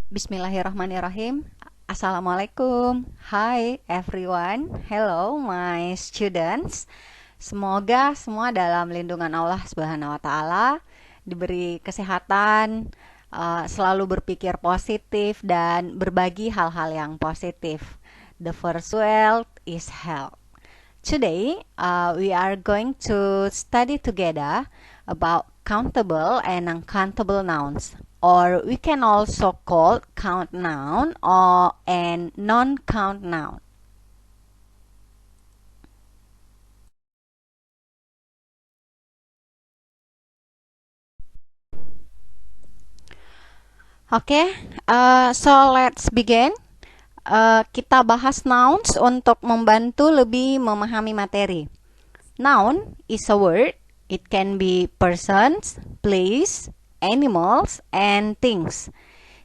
Bismillahirrahmanirrahim. Assalamualaikum. Hi everyone. Hello my students. Semoga semua dalam lindungan Allah Subhanahu wa taala, diberi kesehatan, selalu berpikir positif dan berbagi hal-hal yang positif. The first wealth is health. Today, we are going to study together about countable and uncountable nouns, or we can also call count noun or and non-count noun. Oke, so let's begin. Kita bahas nouns untuk membantu lebih memahami materi. Noun is a word. It can be persons, place, animals, and things.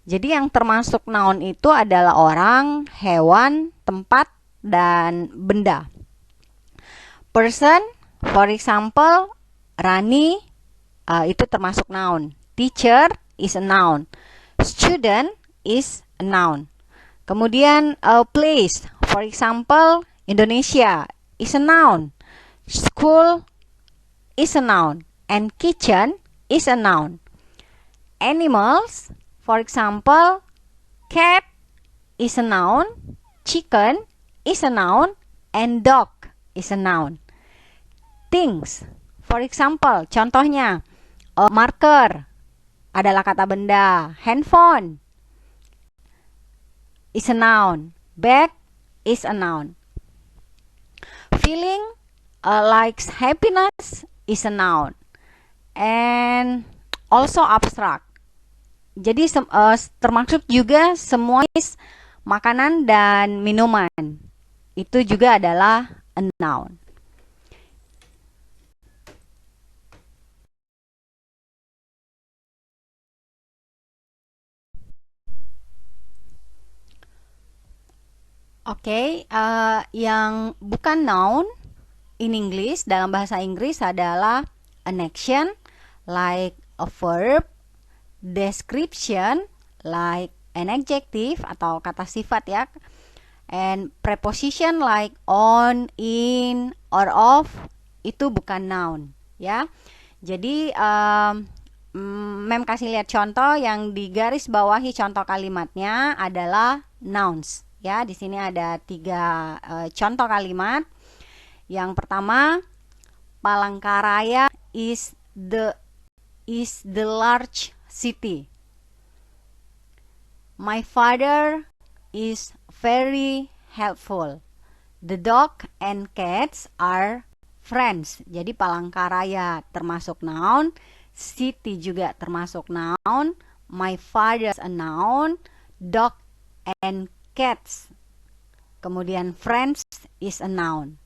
Jadi yang termasuk noun itu adalah orang, hewan, tempat, dan benda. Person, for example, Rani, itu termasuk noun. Teacher is a noun. Student is a noun. Kemudian place, for example, Indonesia is a noun. School is a noun. And kitchen is a noun. Animals, for example, cat is a noun. Chicken is a noun. And dog is a noun. Things, for example, contohnya, marker adalah kata benda. Handphone is a noun. Bag is a noun. Feeling likes happiness is a noun. And also abstract. Jadi termasuk juga semua makanan dan minuman. Itu juga adalah a noun. Oke, yang bukan noun in English, dalam bahasa Inggris adalah an action like a verb, description like an adjective atau kata sifat ya, and preposition like on, in, or of itu bukan noun ya. Jadi Mem kasih lihat contoh yang di garis bawahi contoh kalimatnya adalah nouns. Ya, di sini ada 3 contoh kalimat. Yang pertama, Palangkaraya is the large city. My father is very helpful. The dog and cats are friends. Jadi Palangkaraya termasuk noun, city juga termasuk noun, my father is a noun, dog and cats. Kemudian friends is a noun.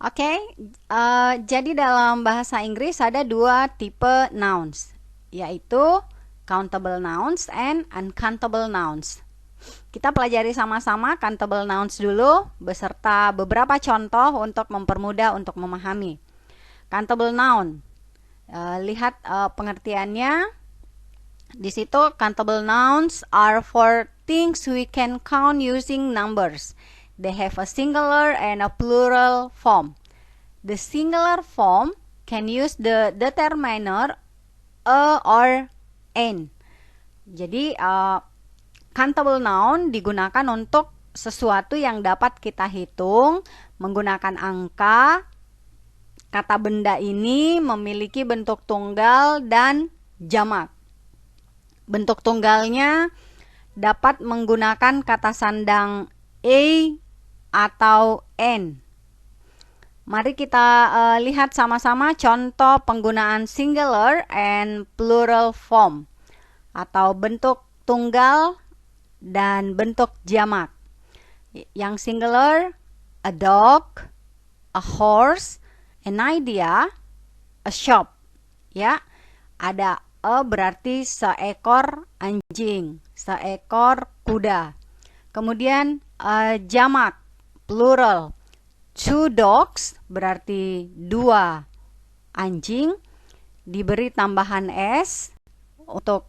Oke, jadi dalam bahasa Inggris ada 2 tipe nouns, yaitu countable nouns and uncountable nouns. Kita pelajari sama-sama countable nouns dulu beserta beberapa contoh untuk mempermudah untuk memahami. Countable noun, lihat pengertiannya. Di situ countable nouns are for things we can count using numbers. They have a singular and a plural form. The singular form can use the determiner a or an. Jadi countable noun digunakan untuk sesuatu yang dapat kita hitung menggunakan angka. Kata benda ini memiliki bentuk tunggal dan jamak. Bentuk tunggalnya dapat menggunakan kata sandang a atau n. Mari kita lihat sama-sama contoh penggunaan singular and plural form atau bentuk tunggal dan bentuk jamak. Yang singular, a dog, a horse, an idea, a shop. Ya, ada a berarti seekor anjing, seekor kuda. Kemudian jamak, plural. 2 dogs berarti 2 anjing, diberi tambahan s untuk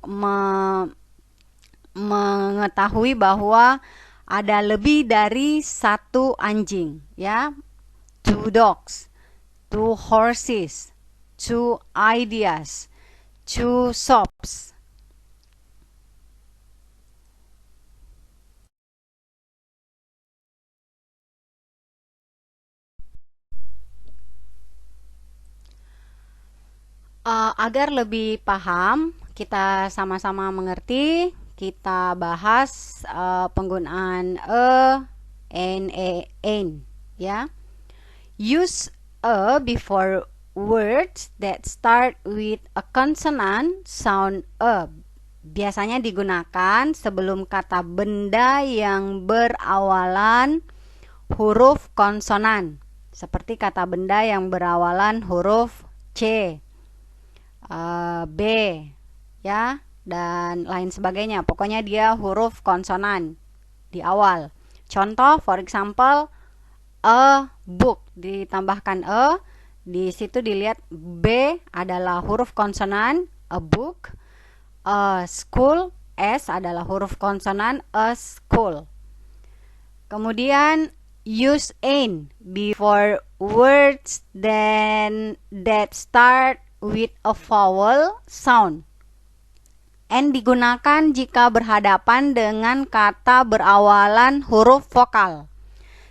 mengetahui bahwa ada lebih dari 1 anjing, ya. 2 dogs, 2 horses, 2 ideas, 2 soaps. Agar lebih paham, kita sama-sama mengerti, kita bahas penggunaan an, ya. Use before words that start with a consonant sound biasanya digunakan sebelum kata benda yang berawalan huruf konsonan, seperti kata benda yang berawalan huruf C, B, ya, dan lain sebagainya. Pokoknya dia huruf konsonan di awal. Contoh, for example, a book ditambahkan di situ dilihat B adalah huruf konsonan, a book. A school, S adalah huruf konsonan, a school. Kemudian use an before words that start with a vowel sound. N digunakan jika berhadapan dengan kata berawalan huruf vokal,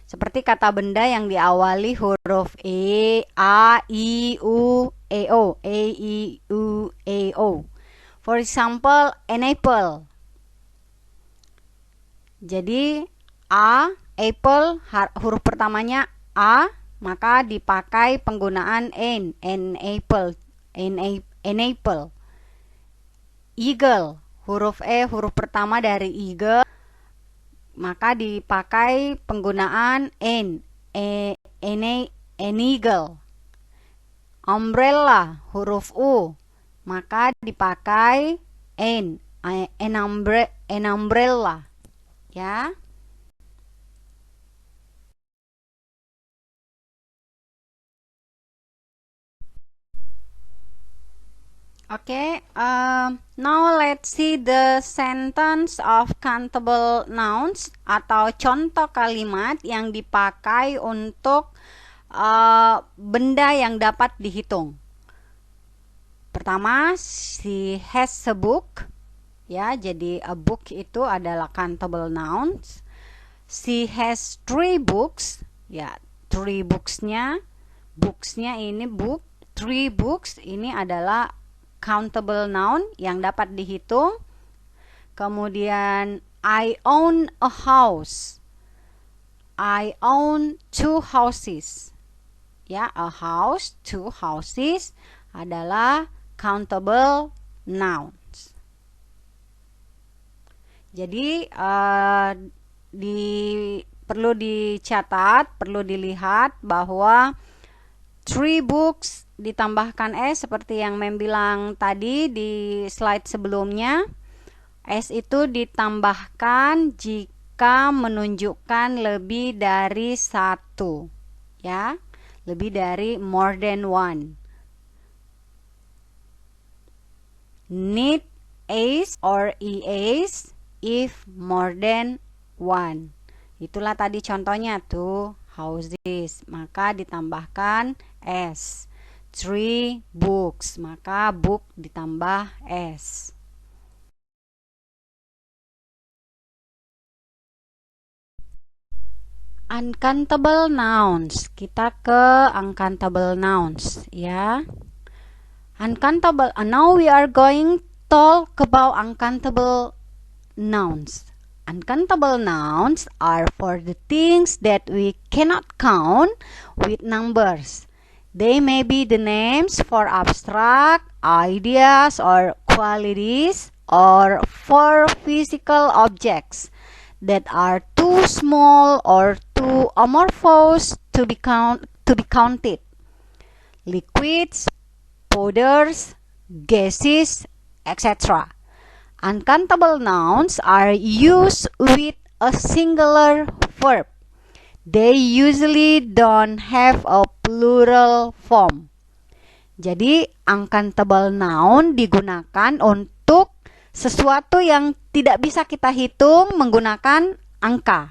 seperti kata benda yang diawali huruf E, A, I, U, E, O, E, I, U, E, O. For example, an apple. Jadi A, apple, huruf pertamanya A, maka dipakai penggunaan an apple, an apple. Eagle, huruf E, huruf pertama dari eagle, maka dipakai penggunaan an eagle. Umbrella, huruf U, maka dipakai an umbrella, ya. Okay, now let's see the sentence of countable nouns atau contoh kalimat yang dipakai untuk benda yang dapat dihitung. Pertama, she has a book, ya, jadi a book itu adalah countable nouns. She has 3 books, ya, 3 booksnya ini book, 3 books ini adalah countable noun yang dapat dihitung. Kemudian I own a house. I own 2 houses. Ya, a house, 2 houses adalah countable nouns. Jadi perlu dicatat, perlu dilihat bahwa 3 books ditambahkan S seperti yang Mem bilang tadi di slide sebelumnya. S itu ditambahkan jika menunjukkan lebih dari 1, ya, lebih dari more than one. Need A's or EA's if more than one. Itulah tadi contohnya tuh, houses, maka ditambahkan S. 3 books, maka book ditambah S. Uncountable nouns. Kita ke uncountable nouns, ya. Uncountable. Now we are going to talk about uncountable nouns. Uncountable nouns are for the things that we cannot count with numbers. They may be the names for abstract ideas or qualities, or for physical objects that are too small or too amorphous to be counted. Liquids, powders, gases, etc. Uncountable nouns are used with a singular verb. They usually don't have a plural form. Jadi uncountable noun digunakan untuk sesuatu yang tidak bisa kita hitung menggunakan angka.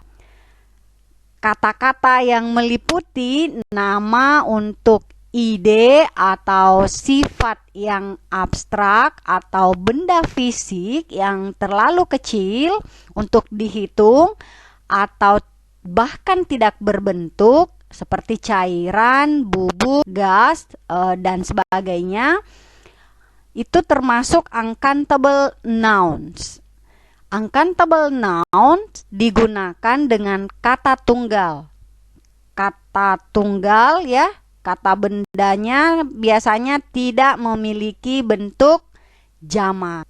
Kata-kata yang meliputi nama untuk ide atau sifat yang abstrak atau benda fisik yang terlalu kecil untuk dihitung atau bahkan tidak berbentuk seperti cairan, bubuk, gas, dan sebagainya, itu termasuk uncountable nouns. Uncountable nouns digunakan dengan kata tunggal. Kata tunggal ya, kata bendanya biasanya tidak memiliki bentuk jamak.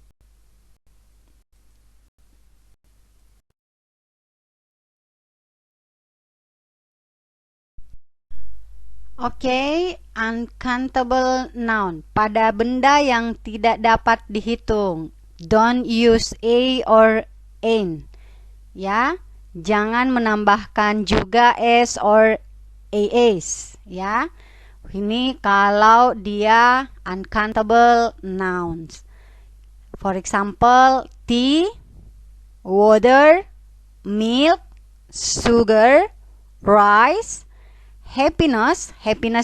Oke, uncountable noun. Pada benda yang tidak dapat dihitung. Don't use a or an. Ya, jangan menambahkan juga s or as. Ya, ini kalau dia uncountable nouns. For example, tea, water, milk, sugar, rice. Happiness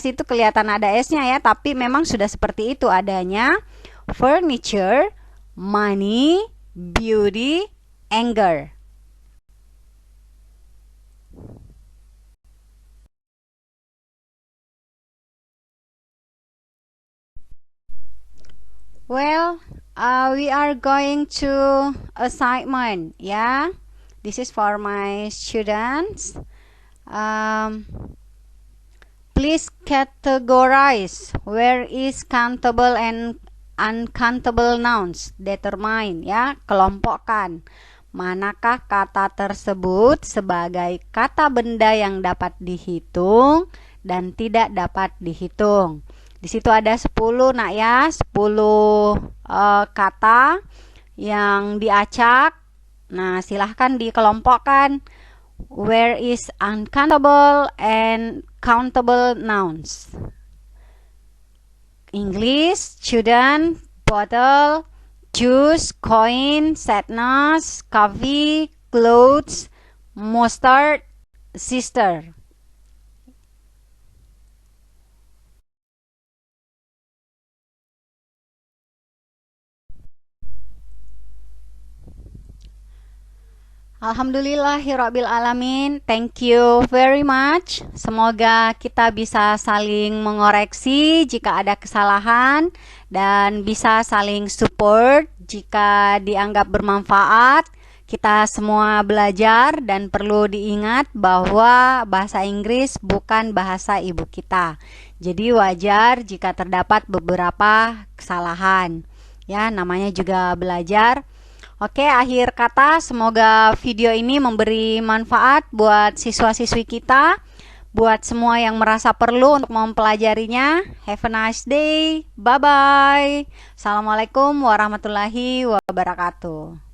itu kelihatan ada S-nya ya, tapi memang sudah seperti itu adanya. Furniture, money, beauty, anger. Well, we are going to assignment ya. This is for my students. Please categorize where is countable and uncountable nouns. Determine ya, kelompokkan manakah kata tersebut sebagai kata benda yang dapat dihitung dan tidak dapat dihitung. Di situ ada 10 nak ya, 10 kata yang diacak. Nah, silahkan dikelompokkan. Where is uncountable and countable nouns? English, student, bottle, juice, coin, sadness, coffee, clothes, mustard, sister. Alhamdulillahirabbil alamin. Thank you very much. Semoga kita bisa saling mengoreksi jika ada kesalahan dan bisa saling support jika dianggap bermanfaat. Kita semua belajar dan perlu diingat bahwa bahasa Inggris bukan bahasa ibu kita. Jadi wajar jika terdapat beberapa kesalahan. Ya, namanya juga belajar. Oke, akhir kata, semoga video ini memberi manfaat buat siswa-siswi kita, buat semua yang merasa perlu untuk mempelajarinya. Have a nice day. Bye-bye. Assalamualaikum warahmatullahi wabarakatuh.